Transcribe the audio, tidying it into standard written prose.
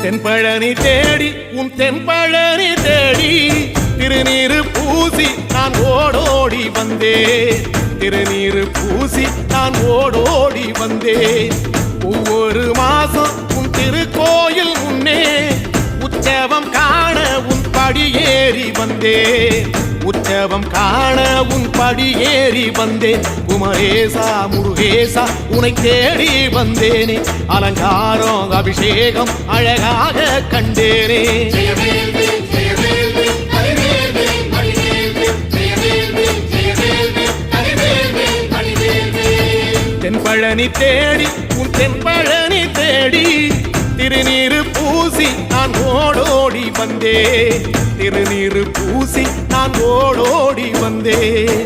தென்பழனி தேடி உன் தென்பழனி தேடி திருநீரு பூசி நான் ஓடோடி வந்தேன். திருநீரு பூசி நான் ஓடோடி வந்தேன். ஒவ்வொரு மாசம் உன் திருக்கோயில் முன்னே உற்சவம் காண உன் படியேறி வந்தேன். உற்சவம் காண உன் படியேறி வந்தேன். குமரேசா முருகேசா உனை தேடி வந்தேனே. அலங்காரம் அபிஷேகம் அழகாக கண்டேனே. தென்பழனி தேடி உன் தென்பழனி தேடி திருநீரு பூசி நான் ஓடோடி வந்தேன். திருநீரு பூசி நான் ஓடோடி வந்தேன்.